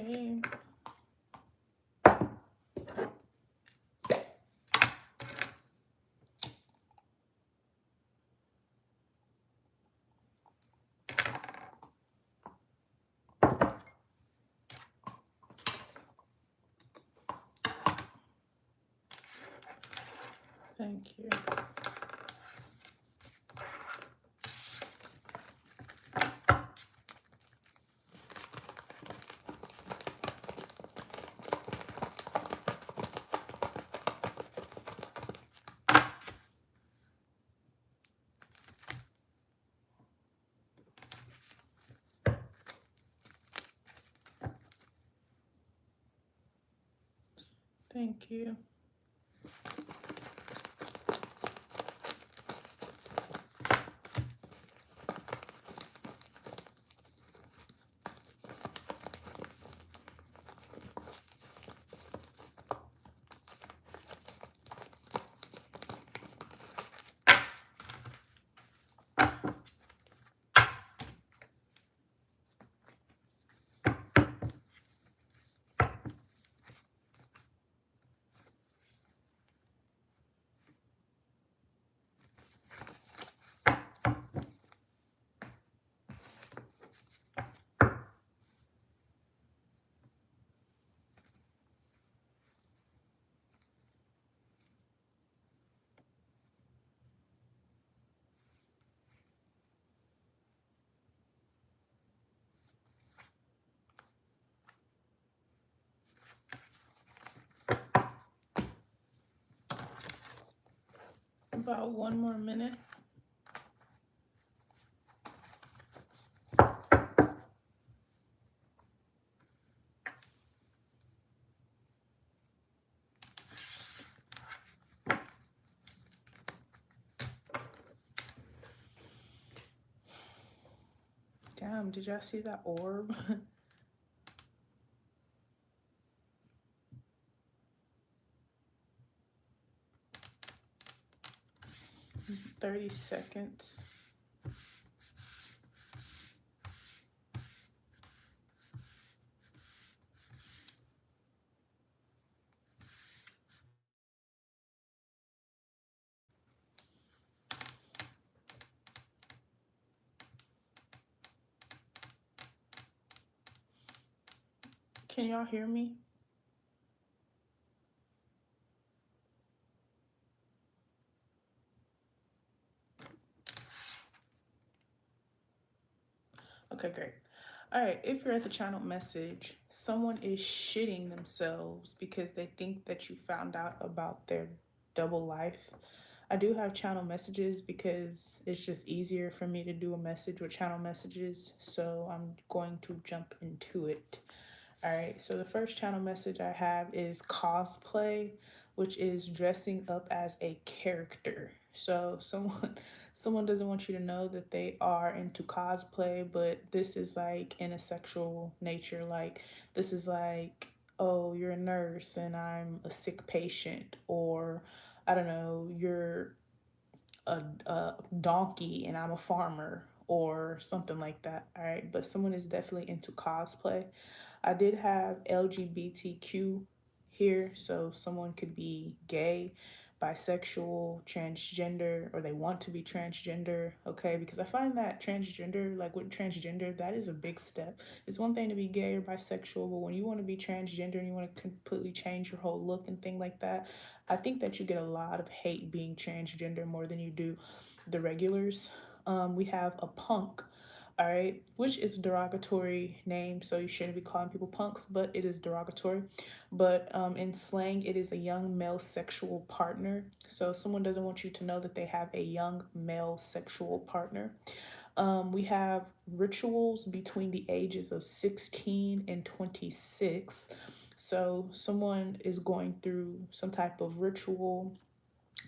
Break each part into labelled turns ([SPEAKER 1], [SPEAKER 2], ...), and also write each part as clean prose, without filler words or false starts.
[SPEAKER 1] Okay. Thank you. Thank you. About 1 more minute. Damn, did y'all see that orb? 30 seconds. Can y'all hear me? Okay, great. All right, if you're at the channel message, someone is shitting themselves because they think that you found out about their double life. I do have channel messages because it's just easier for me to do a message with channel messages, so I'm going to jump into it. All right, so the first channel message I have is cosplay, which is dressing up as a character. So someone doesn't want you to know that they are into cosplay, but this is like in a sexual nature. Like this is like, oh, you're a nurse and I'm a sick patient, or I don't know, you're a donkey and I'm a farmer or something like that. All right, but someone is definitely into cosplay. I did have LGBTQ here, so someone could be gay, bisexual, transgender, or they want to be transgender, okay? Because I find that transgender, like with transgender, that is a big step. It's one thing to be gay or bisexual, but when you want to be transgender and you want to completely change your whole look and thing like that, I think that you get a lot of hate being transgender more than you do the regulars. We have a punk, all right, which is a derogatory name, so you shouldn't be calling people punks, but it is derogatory. But in slang, it is a young male sexual partner. So someone doesn't want you to know that they have a young male sexual partner. We have rituals between the ages of 16 and 26. So someone is going through some type of ritual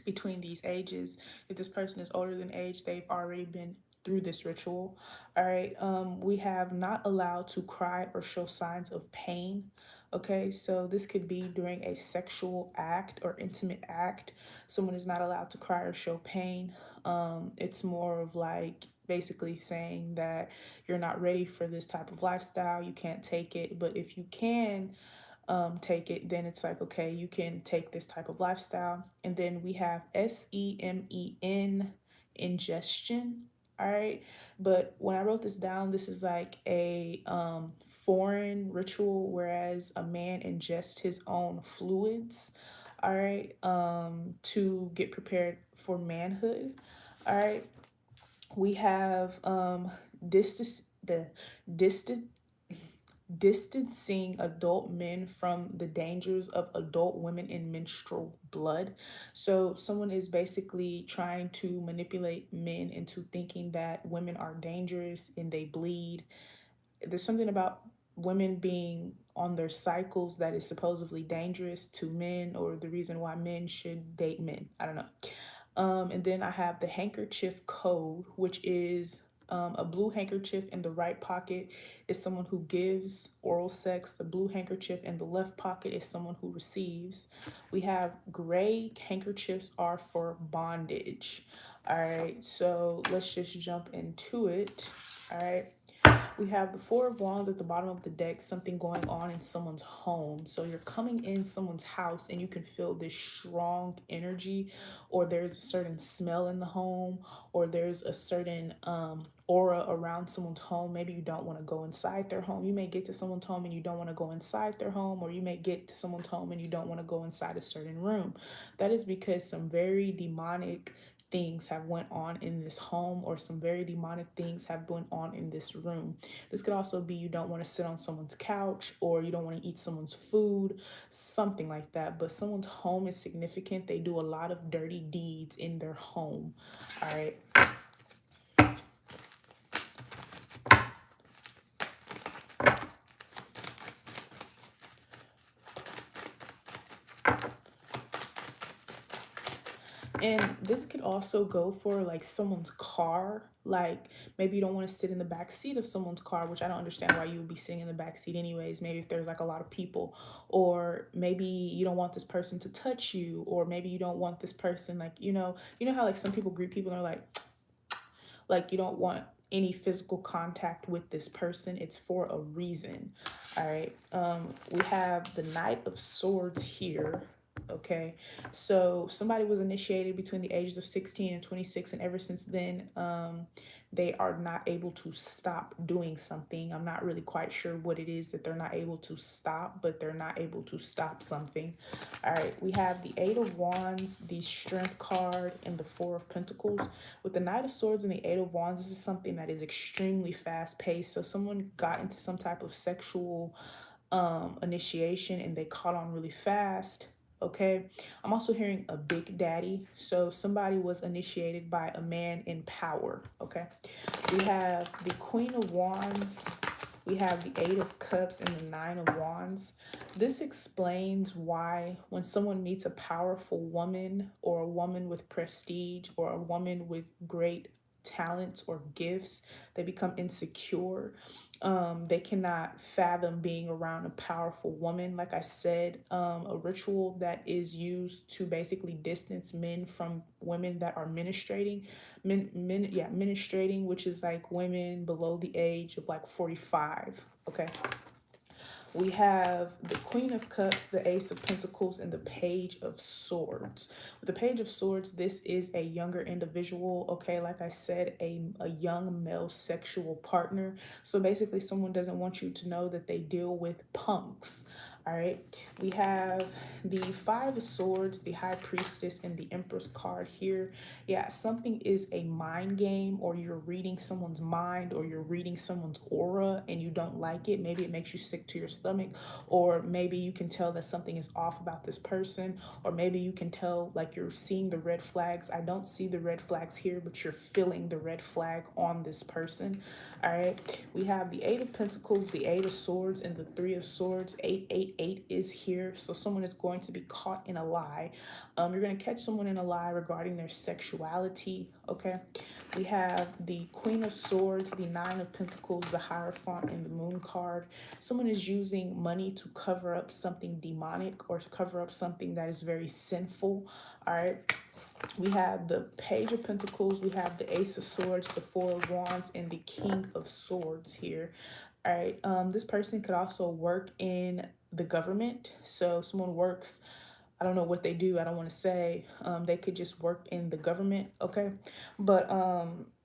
[SPEAKER 1] between these ages. If this person is older than age, they've already been through this ritual. All right. We have not allowed to cry or show signs of pain. Okay, so this could be during a sexual act or intimate act. Someone is not allowed to cry or show pain. It's more of like basically saying that you're not ready for this type of lifestyle, you can't take it. But if you can take it, then it's like, okay, you can take this type of lifestyle. And then we have SEMEN, ingestion. All right. But when I wrote this down, this is like a foreign ritual, whereas a man ingests his own fluids, all right, to get prepared for manhood. All right. We have the distance distancing adult men from the dangers of adult women in menstrual blood. So, someone is basically trying to manipulate men into thinking that women are dangerous and they bleed. There's something about women being on their cycles that is supposedly dangerous to men, or the reason why men should date men. I don't know. And then I have the handkerchief code, which is a blue handkerchief in the right pocket is someone who gives oral sex. The blue handkerchief in the left pocket is someone who receives. We have gray handkerchiefs are for bondage. All right, so let's just jump into it. All right. We have the Four of Wands at the bottom of the deck, something going on in someone's home. So you're coming in someone's house and you can feel this strong energy, or there's a certain smell in the home, or there's a certain aura around someone's home. Maybe you don't want to go inside their home. You may get to someone's home and you don't want to go inside their home, or you may get to someone's home and you don't want to go inside a certain room. That is because some very demonic things have went on in this home, or some very demonic things have went on in this room. This could also be you don't want to sit on someone's couch, or you don't want to eat someone's food, something like that. But someone's home is significant. They do a lot of dirty deeds in their home. All right. And this could also go for like someone's car. Like maybe you don't want to sit in the back seat of someone's car, which I don't understand why you would be sitting in the back seat anyways. Maybe if there's like a lot of people, or maybe you don't want this person to touch you, or maybe you don't want this person, like, you know how like some people greet people and they're like you don't want any physical contact with this person. It's for a reason. All right. We have the Knight of Swords here. Okay, so somebody was initiated between the ages of 16 and 26, and ever since then, they are not able to stop doing something. I'm not really quite sure what it is that they're not able to stop, but they're not able to stop something. All right, we have the Eight of Wands, the Strength card, and the Four of Pentacles. With the Knight of Swords and the Eight of Wands, this is something that is extremely fast paced. So someone got into some type of sexual initiation and they caught on really fast. Okay, I'm also hearing a big daddy. So somebody was initiated by a man in power. Okay, we have the Queen of Wands, we have the Eight of Cups, and the Nine of Wands. This explains why when someone meets a powerful woman, or a woman with prestige, or a woman with great talents or gifts, they become insecure. They cannot fathom being around a powerful woman. Like I said, a ritual that is used to basically distance men from women that are ministrating, ministrating, which is like women below the age of like 45. Okay. We have the Queen of Cups, the Ace of Pentacles, and the Page of Swords. With the Page of Swords, this is a younger individual, okay? Like I said, a young male sexual partner. So basically, someone doesn't want you to know that they deal with punks. All right, we have the Five of Swords, the High Priestess, and the Empress card here. Yeah, something is a mind game, or you're reading someone's mind, or you're reading someone's aura and you don't like it. Maybe it makes you sick to your stomach, or maybe you can tell that something is off about this person, or maybe you can tell like you're seeing the red flags. I don't see the red flags here, but you're feeling the red flag on this person. All right, we have the Eight of Pentacles, the Eight of Swords, and the Three of Swords. 888 is here, so someone is going to be caught in a lie. You're going to catch someone in a lie regarding their sexuality. Okay, We have the Queen of Swords, the Nine of Pentacles, the Hierophant, and the Moon card. Someone is using money to cover up something demonic or to cover up something that is very sinful. All right. We have the Page of Pentacles, we have the Ace of Swords, the Four of Wands, and the King of Swords here. All right. This person could also work in the government. So someone works, I don't know what they do. I don't want to say. They could just work in the government, okay? But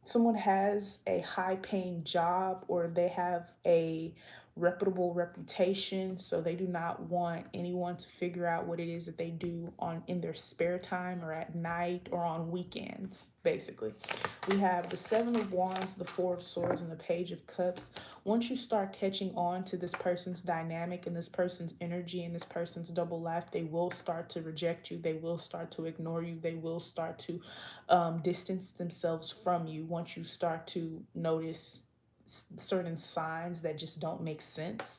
[SPEAKER 1] someone has a high-paying job or they have a reputable reputation, so they do not want anyone to figure out what it is that they do on in their spare time or at night or on weekends, basically. We have the Seven of Wands, the Four of Swords, and the Page of Cups. Once you start catching on to this person's dynamic and this person's energy and this person's double life, they will start to reject you. They will start to ignore you. They will start to distance themselves from you once you start to notice certain signs that just don't make sense.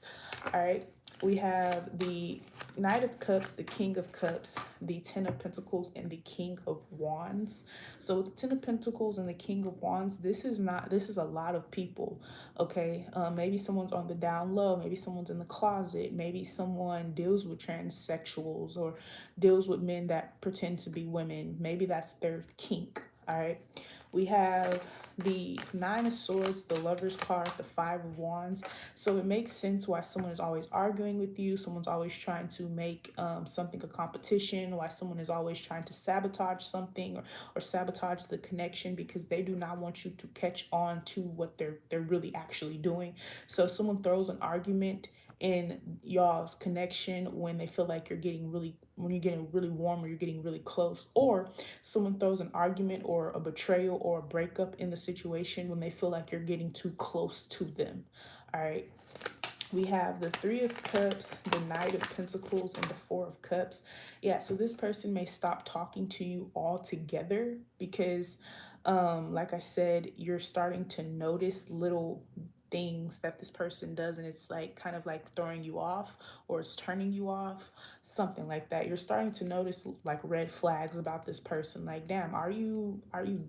[SPEAKER 1] All right. We have the Knight of Cups, the King of Cups, the Ten of Pentacles, and the King of Wands. So the Ten of Pentacles and the King of Wands, this is a lot of people, okay? Maybe someone's on the down low. Maybe someone's in the closet. Maybe someone deals with transsexuals or deals with men that pretend to be women. Maybe that's their kink, all right? We have the Nine of Swords, the Lover's card, the Five of Wands. So it makes sense why someone is always arguing with you. Someone's always trying to make something a competition. Why someone is always trying to sabotage something or sabotage the connection, because they do not want you to catch on to what they're really actually doing. So someone throws an argument in y'all's connection when they feel like you're getting really warm or you're getting really close, or someone throws an argument or a betrayal or a breakup in the situation when they feel like you're getting too close to them. All right. We have the Three of Cups, the Knight of Pentacles, and the Four of Cups. Yeah, so this person may stop talking to you altogether because, like I said, you're starting to notice little things that this person does, and it's like kind of like throwing you off or it's turning you off, something like that. You're starting to notice like red flags about this person. Like, damn, are you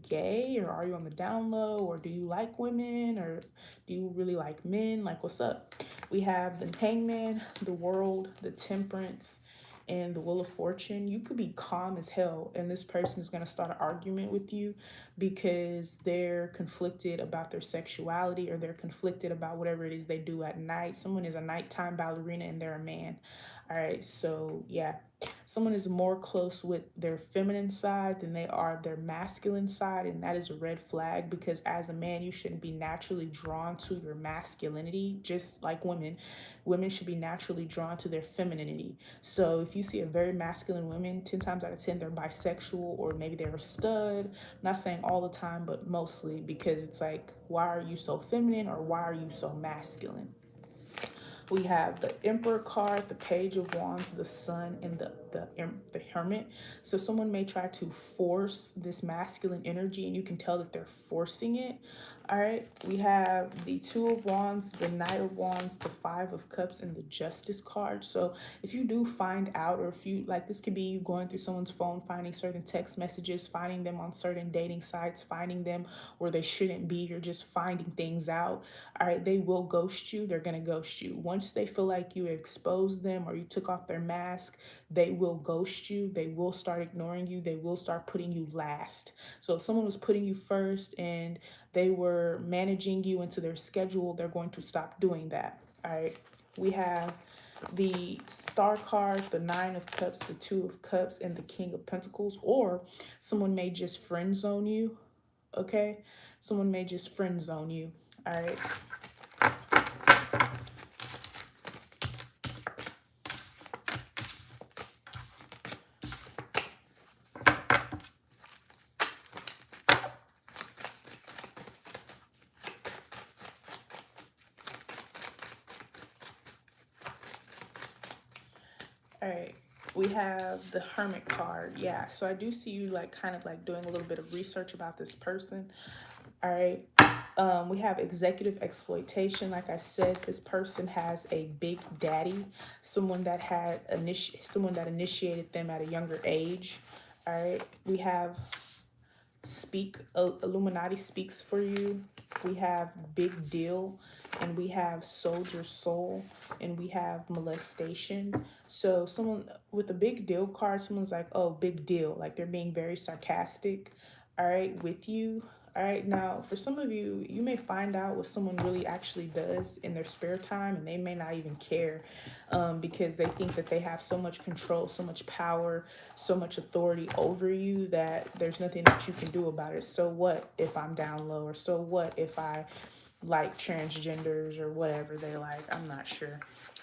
[SPEAKER 1] gay, or are you on the down low, or do you like women, or do you really like men? Like, what's up? We have the Hangman, the World, the Temperance, and the Wheel of Fortune. You could be calm as hell, and this person is going to start an argument with you because they're conflicted about their sexuality, or they're conflicted about whatever it is they do at night. Someone is a nighttime ballerina and they're a man. All right, so yeah, someone is more close with their feminine side than they are their masculine side, and that is a red flag, because as a man, you shouldn't be naturally drawn to your masculinity. Just like women should be naturally drawn to their femininity. So if you see a very masculine woman, 10 times out of 10 they're bisexual, or maybe they're a stud. I'm not saying all the time, but mostly, because it's like, why are you so feminine, or why are you so masculine? We have the Emperor card, the Page of Wands, the Sun, and the Hermit. So someone may try to force this masculine energy, and you can tell that they're forcing it. All right. We have the Two of Wands, the Knight of Wands, the Five of Cups, and the Justice card. So if you do find out, or if you like, this could be you going through someone's phone, finding certain text messages, finding them on certain dating sites, finding them where they shouldn't be. You're just finding things out. All right. They will ghost you. They're going to ghost you. Once they feel like you exposed them or you took off their mask, they will ghost you. They will start ignoring you. They will start putting you last. So if someone was putting you first and they were managing you into their schedule, they're going to stop doing that. All right. We have the Star card, the Nine of Cups, the Two of Cups, and the King of Pentacles. Or someone may just friend zone you. Okay. Someone may just friend zone you. All right. All right, we have the Hermit card. Yeah, so I do see you like kind of like doing a little bit of research about this person. All right. We have executive exploitation. Like I said, this person has a big daddy, someone that initiated them at a younger age. All right. We have Illuminati speaks for you. We have big deal, and we have soldier soul, and we have molestation. So someone with a big deal card, someone's like, oh, big deal, like they're being very sarcastic, all right, with you. All right, now for some of you, you may find out what someone really actually does in their spare time, and they may not even care, because they think that they have so much control, so much power, so much authority over you that there's nothing that you can do about it. So what if I'm down low, or so what if I like transgenders or whatever they like? I'm not sure.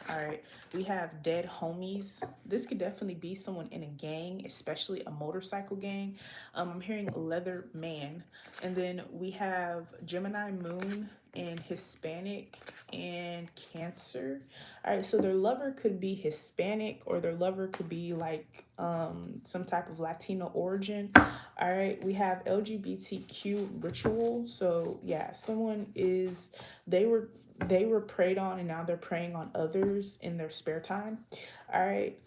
[SPEAKER 1] All right, we have dead homies. This could definitely be someone in a gang, especially a motorcycle gang. I'm hearing leather man. And then we have Gemini moon and Hispanic and Cancer. All right, so their lover could be Hispanic, or their lover could be like some type of Latino origin. All right, we have LGBTQ ritual. So yeah, someone is, they were they were preyed on, and now they're preying on others in their spare time. All right,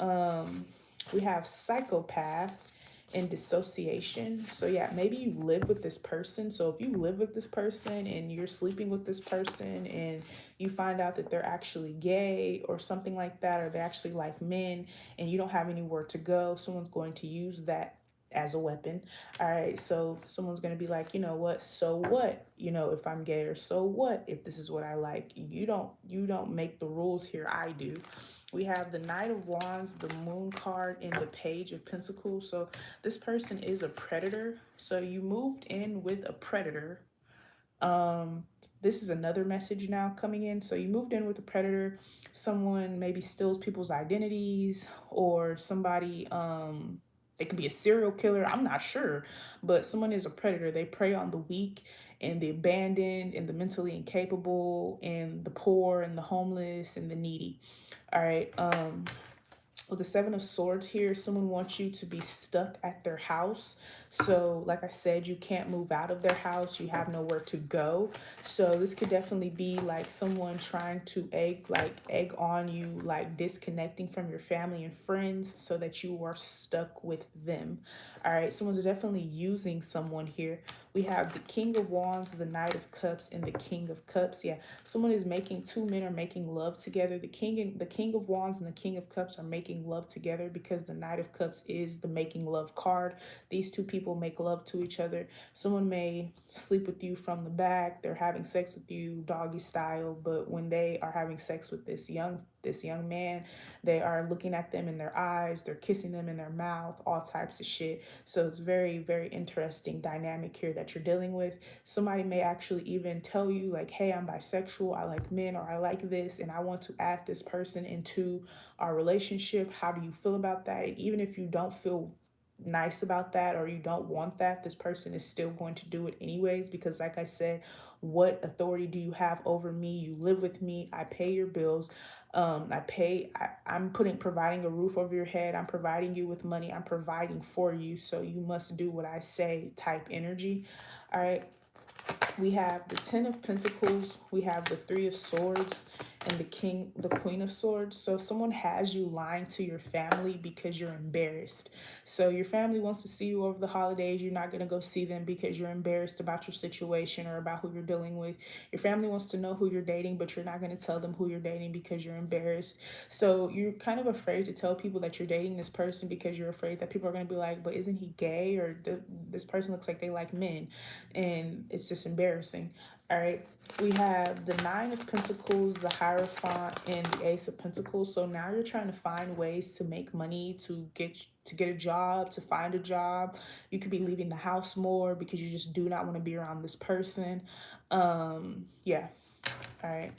[SPEAKER 1] we have psychopath and dissociation. So yeah, maybe you live with this person. So if you live with this person and you're sleeping with this person, and you find out that they're actually gay or something like that, or they actually like men, and you don't have anywhere to go, someone's going to use that as a weapon. All right, so someone's going to be like, you know what, so what, if I'm gay, or so what if this is what I like. You don't make the rules here, I do. We have the Knight of Wands, the Moon card, and the Page of Pentacles. So this person is a predator. So you moved in with a predator. This is another message now coming in. So you moved in with a predator. Someone maybe steals people's identities, or somebody, it could be a serial killer, I'm not sure, but someone is a predator. They prey on the weak and the abandoned and the mentally incapable and the poor and the homeless and the needy. All right. With the Seven of Swords here, someone wants you to be stuck at their house. So like I said, you can't move out of their house, you have nowhere to go. So this could definitely be like someone trying to egg on you, like disconnecting from your family and friends so that you are stuck with them. All right, someone's definitely using someone here. We have the King of Wands, the Knight of Cups, and the King of Cups. Yeah, someone is making, two men are making love together. The King of Wands and the King of Cups are making love together, because the Knight of Cups is the making love card. These two people make love to each other. Someone may sleep with you from the back. They're having sex with you doggy style, but when they are having sex with this young man, they are looking at them in their eyes, they're kissing them in their mouth, all types of shit. So it's very, very interesting dynamic here that you're dealing with. Somebody may actually even tell you like, hey, I'm bisexual, I like men, or I like this, and I want to add this person into our relationship. How do you feel about that? And even if you don't feel nice about that, or you don't want that, this person is still going to do it anyways, because like I said, what authority do you have over me? You live with me, I pay your bills, I'm providing a roof over your head, I'm providing you with money, I'm providing for you, so you must do what I say type energy. All right, we have the Ten of Pentacles, we have the Three of Swords, and the Queen of Swords. So someone has you lying to your family because you're embarrassed. So your family wants to see you over the holidays. You're not going to go see them because you're embarrassed about your situation or about who you're dealing with. Your family wants to know who you're dating, but you're not going to tell them who you're dating because you're embarrassed. So you're kind of afraid to tell people that you're dating this person because you're afraid that people are going to be like, but isn't he gay? Or this person looks like they like men. And it's just embarrassing. All right, we have the Nine of Pentacles, the Hierophant, and the Ace of Pentacles. So now you're trying to find ways to make money, to get a job, to find a job. You could be leaving the house more because you just do not want to be around this person. Yeah. All right.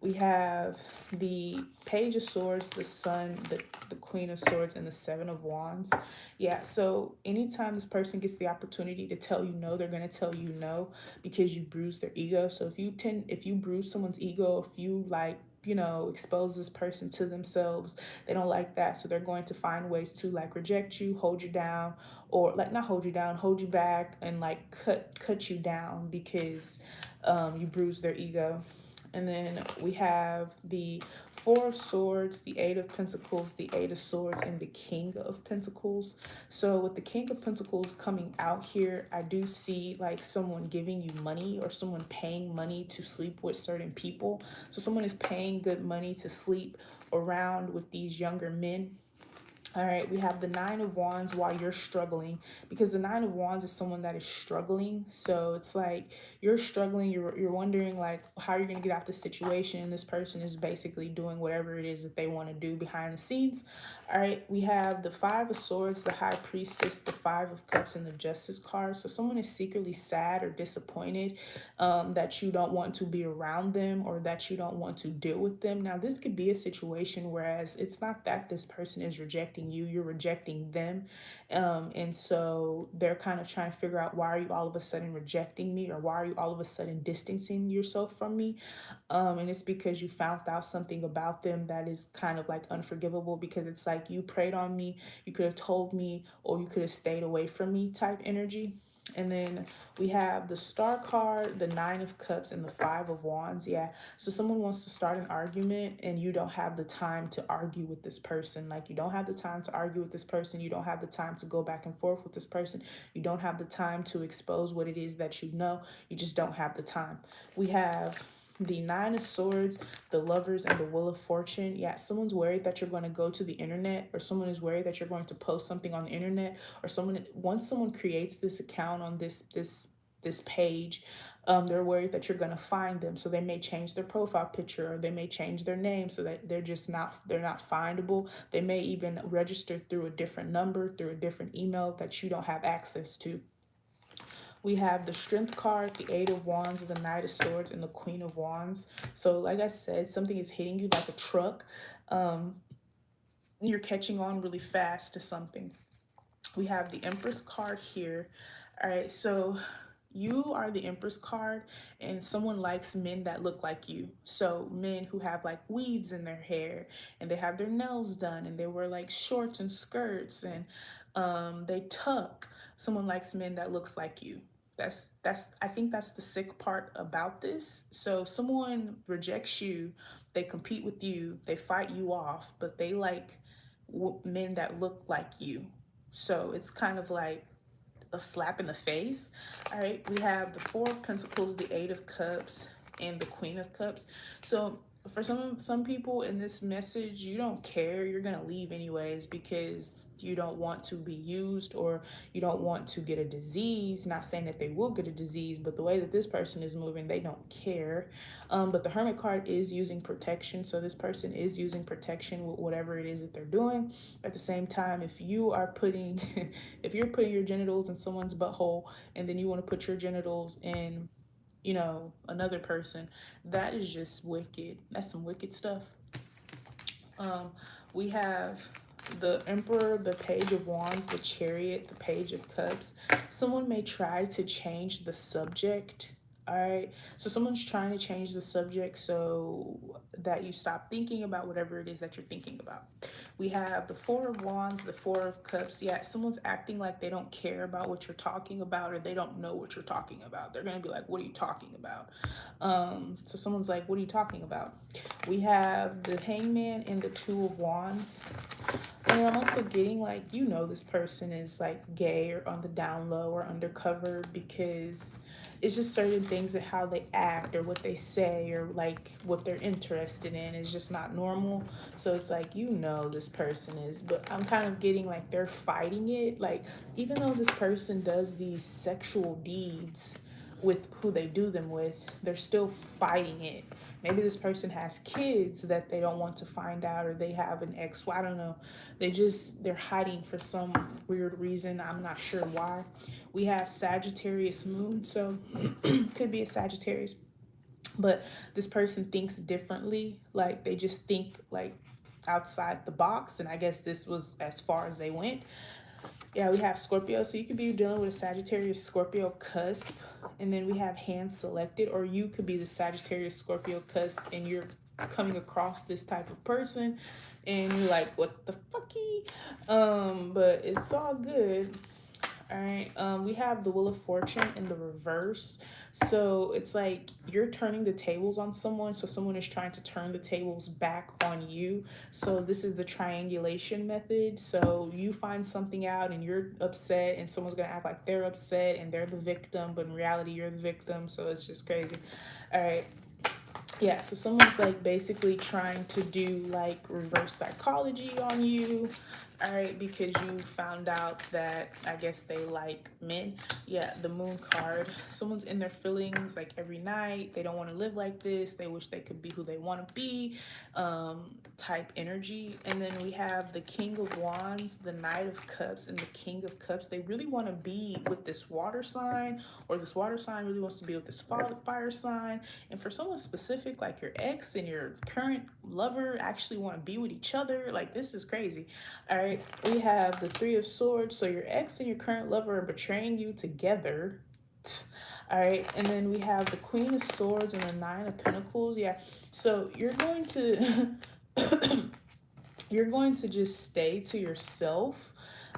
[SPEAKER 1] We have the Page of Swords, the Sun, the Queen of Swords, and the Seven of Wands. Yeah, so anytime this person gets the opportunity to tell you no, they're going to tell you no because you bruise their ego. So if you bruise someone's ego, if you expose this person to themselves, they don't like that. So they're going to find ways to like reject you, hold you down, or like not hold you down, hold you back, and like cut you down because you bruise their ego. And then we have the Four of Swords, the Eight of Pentacles, the Eight of Swords, and the King of Pentacles. So with the King of Pentacles coming out here, I do see like someone giving you money or someone paying money to sleep with certain people. So someone is paying good money to sleep around with these younger men. All right, we have the Nine of Wands while you're struggling, because the Nine of Wands is someone that is struggling. So it's like you're struggling, you're wondering like how you're going to get out the situation, and this person is basically doing whatever it is that they want to do behind the scenes. All right, we have the Five of Swords, the High Priestess, the Five of Cups, and the Justice card. So someone is secretly sad or disappointed that you don't want to be around them or that you don't want to deal with them. Now, this could be a situation whereas it's not that this person is rejecting you, you're rejecting them. And so they're kind of trying to figure out, why are you all of a sudden rejecting me, or why are you all of a sudden distancing yourself from me? And it's because you found out something about them that is kind of like unforgivable, because it's like you preyed on me, you could have told me, or you could have stayed away from me type energy. And then we have the Star card, the Nine of Cups, and the Five of Wands. Yeah. So someone wants to start an argument and you don't have the time to argue with this person. Like, you don't have the time to argue with this person. You don't have the time to go back and forth with this person. You don't have the time to expose what it is that you know. You just don't have the time. We have the Nine of Swords, the Lovers, and the Wheel of Fortune. Yeah, someone's worried that you're going to go to the internet, or someone is worried that you're going to post something on the internet, or once someone creates this account on this page, they're worried that you're going to find them, so they may change their profile picture, or they may change their name so that they're not findable. They may even register through a different number, through a different email that you don't have access to. We have the Strength card, the Eight of Wands, the Knight of Swords, and the Queen of Wands. So like I said, something is hitting you like a truck. You're catching on really fast to something. We have the Empress card here. All right, so you are the Empress card, and someone likes men that look like you. So men who have like weaves in their hair, and they have their nails done, and they wear like shorts and skirts, and they tuck. Someone likes men that looks like you. That's I think that's the sick part about this. So someone rejects you, they compete with you, they fight you off, but they like men that look like you. So it's kind of like a slap in the face. All right, we have the Four of Pentacles, the Eight of Cups, and the Queen of Cups. So for some people in this message, you don't care. You're gonna leave anyways because you don't want to be used, or you don't want to get a disease. Not saying that they will get a disease, but the way that this person is moving, they don't care. But the Hermit card is using protection, so this person is using protection with whatever it is that they're doing. At the same time, if you are putting if you're putting your genitals in someone's butthole, and then you want to put your genitals in, another person, that is just wicked. That's some wicked stuff. We have the Emperor, the Page of Wands, the Chariot, the Page of Cups. Someone may try to change the subject. All right, so someone's trying to change the subject so that you stop thinking about whatever it is that you're thinking about. We have the Four of Wands, the Four of Cups. Yeah, someone's acting like they don't care about what you're talking about, or they don't know what you're talking about. They're going to be like, what are you talking about? So someone's like, what are you talking about? We have the Hangman and the Two of Wands. And I'm also getting like, this person is like gay or on the down low or undercover, because it's just certain things that how they act or what they say or like what they're interested in is just not normal. So it's like, this person is, but I'm kind of getting like they're fighting it. Like, even though this person does these sexual deeds with who they do them with, they're still fighting it. Maybe this person has kids that they don't want to find out, or they have an ex, I don't know. They're hiding for some weird reason. I'm not sure why. We have Sagittarius moon, so could be a Sagittarius, but this person thinks differently. Like, they just think like outside the box, and I guess this was as far as they went. Yeah, we have Scorpio, so you could be dealing with a Sagittarius Scorpio cusp, and then we have hand selected, or you could be the Sagittarius Scorpio cusp, and you're coming across this type of person, and you're like, what the fucky? But it's all good. All right. We have the Wheel of Fortune in the reverse. So it's like you're turning the tables on someone. So someone is trying to turn the tables back on you. So this is the triangulation method. So you find something out and you're upset, and someone's going to act like they're upset and they're the victim, but in reality, you're the victim. So it's just crazy. All right. Yeah, so someone's like basically trying to do like reverse psychology on you, all right, because you found out that I guess they like men. Yeah, the moon card. Someone's in their feelings like every night. They don't want to live like this. They wish they could be who they want to be, type energy. And then we have the King of Wands, the Knight of Cups, and the King of Cups. They really want to be with this water sign, or this water sign really wants to be with this fire sign. And for someone specific, like your ex and your current lover actually want to be with each other. Like, this is crazy. All right. We have the Three of Swords. So your ex and your current lover are betraying you together. All right. And then we have the Queen of Swords and the Nine of Pentacles. Yeah. So you're going to you're going to just stay to yourself.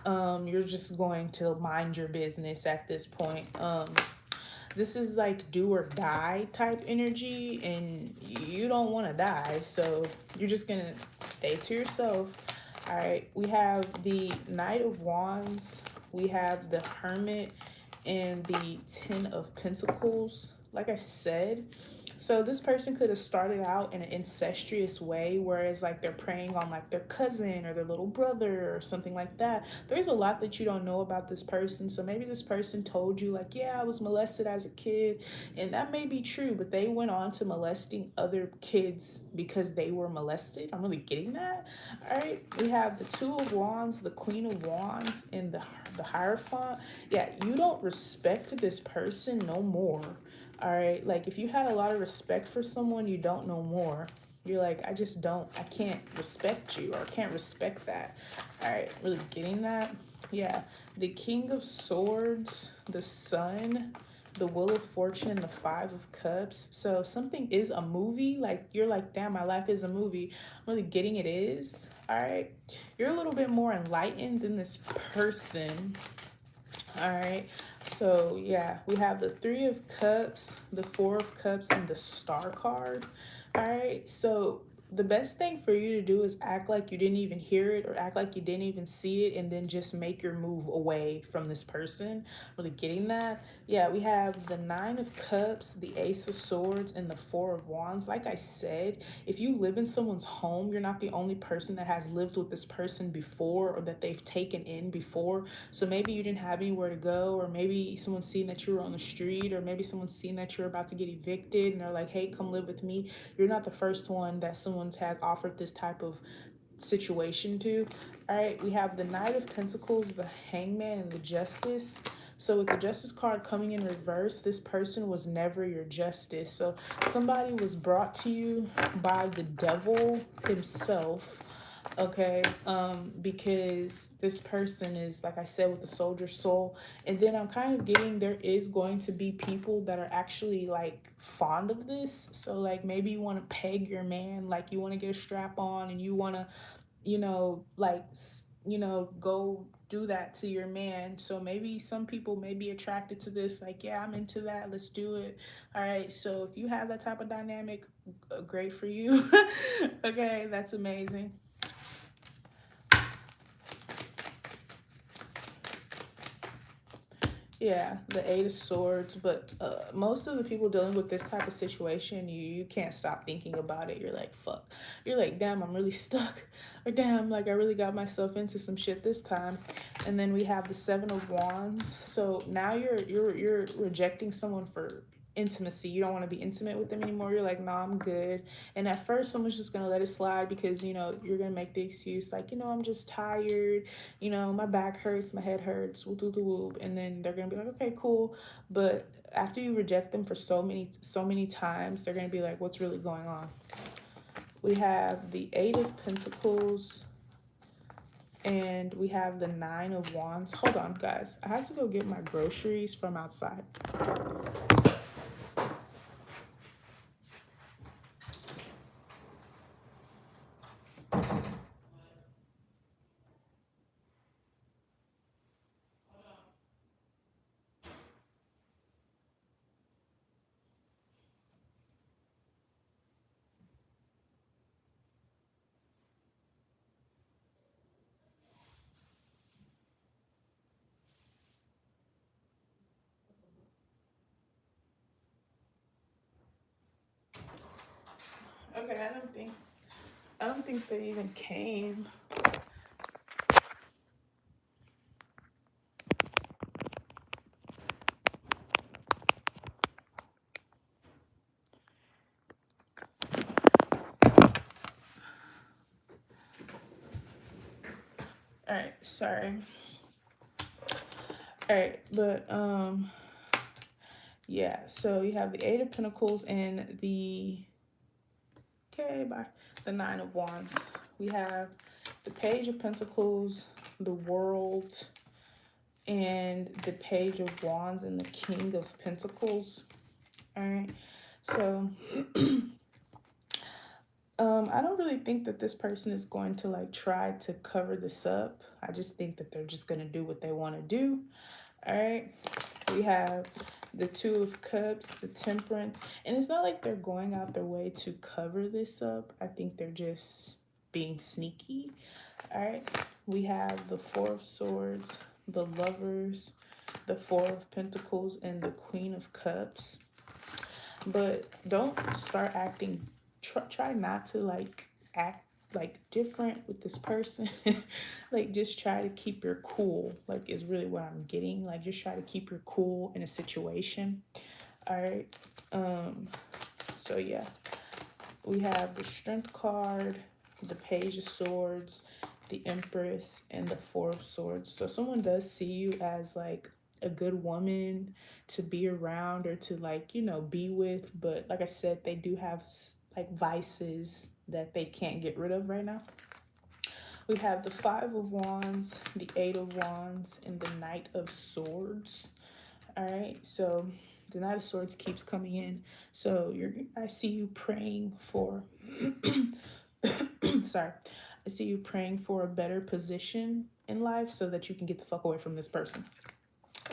[SPEAKER 1] You're just going to mind your business at this point. This is like do or die type energy, and you don't want to die, so you're just gonna stay to yourself. All right, we have the Knight of Wands, we have the Hermit, and the Ten of Pentacles. Like I said, so this person could have started out in an incestuous way, whereas like they're preying on like their cousin or their little brother or something like that. There's a lot that you don't know about this person. So maybe this person told you like, yeah, I was molested as a kid, and that may be true, but they went on to molesting other kids because they were molested. I'm really getting that. All right, we have the Two of Wands, the Queen of Wands, and the Hierophant. Yeah, you don't respect this person no more. All right, like if you had a lot of respect for someone, you don't know more. You're like, I can't respect you, or I can't respect that. All right, really getting that? Yeah, the King of Swords, the Sun, the Wheel of Fortune, and the Five of Cups. So something is a movie. Like you're like, damn, my life is a movie. I'm really getting it is. All right, you're a little bit more enlightened than this person. All right. So, yeah, we have the Three of Cups, the Four of Cups, and the Star card. All right. So, the best thing for you to do is act like you didn't even hear it, or act like you didn't even see it, and then just make your move away from this person. Really getting that? Yeah, we have the Nine of Cups, the Ace of Swords, and the Four of Wands. Like I said, if you live in someone's home, you're not the only person that has lived with this person before, or that they've taken in before. So maybe you didn't have anywhere to go, or maybe someone's seen that you were on the street, or maybe someone's seen that you're about to get evicted and they're like, hey, come live with me. You're not the first one that someone has offered this type of situation to. All right, we have the Knight of Pentacles, the Hangman, and the Justice. So with the Justice card coming in reverse, this person was never your justice. So somebody was brought to you by the devil himself, okay, because this person is, like I said, with the soldier soul. And then I'm kind of getting there is going to be people that are actually like fond of this. So like maybe you want to peg your man, like you want to get a strap on, and you want to, like, go do that to your man. So maybe some people may be attracted to this, like, yeah, I'm into that, let's do it. All right, so if you have that type of dynamic, great for you. Okay, that's amazing. Yeah, the Eight of Swords, but most of the people dealing with this type of situation, you can't stop thinking about it. You're like, fuck. You're like, damn, I'm really stuck, or damn, like I really got myself into some shit this time. And then we have the Seven of Wands. So now you're rejecting someone for intimacy. You don't want to be intimate with them anymore. You're like, nah, I'm good. And at first, someone's just gonna let it slide because you're gonna make the excuse like, I'm just tired, my back hurts, my head hurts, whoop, whoop, whoop. And then they're going to be like, okay, cool. But after you reject them for so many times, they're going to be like, what's really going on? We have the Eight of Pentacles, and we have the Nine of Wands. Hold on, guys. I have to go get my groceries from outside. Okay, I don't think they even came. All right, sorry. All right, but yeah. So you have the Eight of Pentacles and the the Nine of Wands. We have the Page of Pentacles, the World, and the Page of Wands and the King of Pentacles. All right, so I don't really think that this person is going to like try to cover this up. I just think that they're just going to do what they want to do. All right, we have the Two of Cups, the Temperance, and it's not like they're going out their way to cover this up. I think they're just being sneaky. All right, we have the Four of Swords, the Lovers, the Four of Pentacles, and the Queen of Cups. But don't start acting, try not to like act like different with this person. Like just try to keep your cool, like is really what I'm getting. Like just try to keep your cool in a situation. All right, so yeah, we have the Strength card, the Page of Swords, the Empress, and the Four of Swords. So someone does see you as like a good woman to be around or to like, you know, be with. But like I said, they do have like vices that they can't get rid of right now. We have the Five of Wands, the Eight of Wands, and the Knight of Swords. All right, so the Knight of Swords keeps coming in. So I see you praying for, sorry, I see you praying for a better position in life so that you can get the fuck away from this person.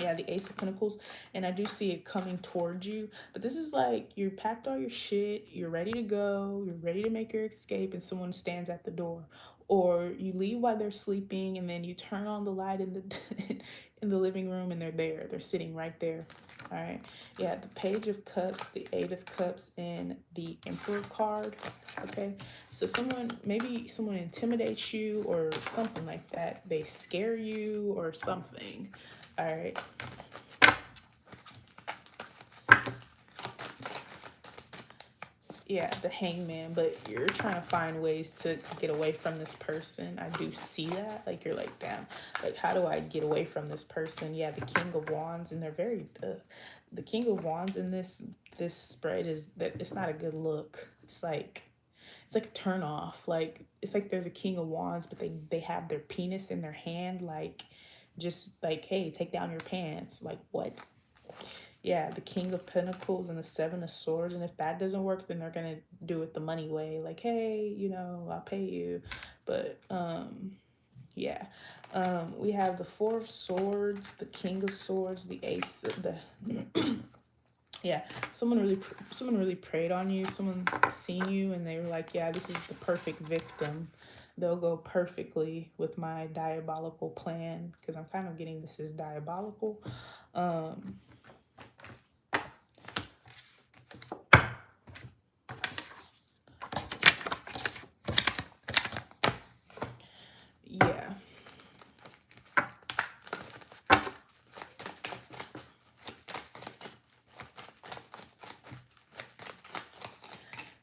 [SPEAKER 1] Yeah, the Ace of Pentacles, and I do see it coming towards you, but this is like you packed all your shit, you're ready to go, you're ready to make your escape, and someone stands at the door, or you leave while they're sleeping, and then you turn on the light in the in the living room, and they're sitting right there. All right, yeah, the Page of Cups, the Eight of Cups, and the Emperor card. Okay, so maybe someone intimidates you or something like that. They scare you or something. All right. Yeah, the Hangman, but you're trying to find ways to get away from this person. I do see that. Like you're like, damn, like how do I get away from this person? Yeah, the King of Wands, and they're very the King of Wands in this spread is that it's not a good look. It's like a turn off. Like it's like they're the King of Wands, but they have their penis in their hand, like just like, hey, take down your pants. Like what? Yeah, the King of Pentacles and the Seven of Swords. And if that doesn't work, then they're gonna do it the money way. Like, hey, you know, I'll pay you. But yeah. We have the Four of Swords, the King of Swords, the Ace, the yeah. Someone really preyed on you. Someone seen you and they were like, yeah, this is the perfect victim. They'll go perfectly with my diabolical plan, because I'm kind of getting this is diabolical. Yeah.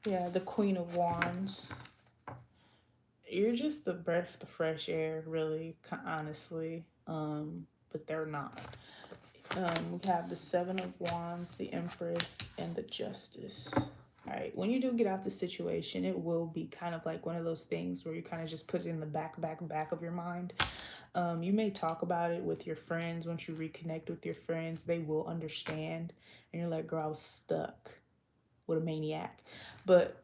[SPEAKER 1] Yeah, the Queen of Wands. You're just the breath, the fresh air, really, honestly. But they're not. We have the Seven of Wands, the Empress, and the Justice. All right, when you do get out the situation, it will be kind of like one of those things where you kind of just put it in the back of your mind. You may talk about it with your friends. Once you reconnect with your friends, they will understand. And you're like, girl, I was stuck with a maniac. But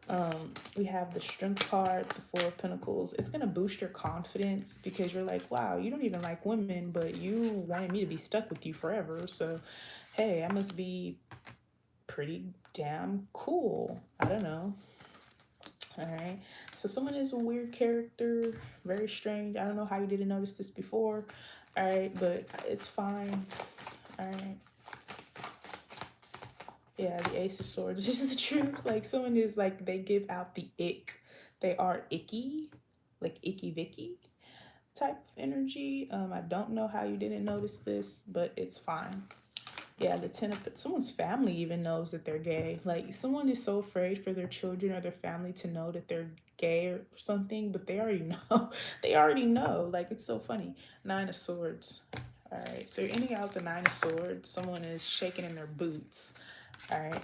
[SPEAKER 1] we have the Strength card, the Four of Pentacles. It's going to boost your confidence because you're like, wow, you don't even like women, but you wanted me to be stuck with you forever. So, hey, I must be pretty damn cool. I don't know. All right. So someone is a weird character, very strange. I don't know how you didn't notice this before. All right, but it's fine. All right. Yeah, the Ace of Swords is the truth. Like someone is like they give out the ick. They are icky, like icky Vicky type of energy. I don't know how you didn't notice this, but it's fine. Yeah, the ten of someone's family even knows that they're gay. Like someone is so afraid for their children or their family to know that they're gay or something, but they already know. They already know. Like it's so funny. Nine of Swords. All right, so you're ending out with the Nine of Swords. Someone is shaking in their boots. All right.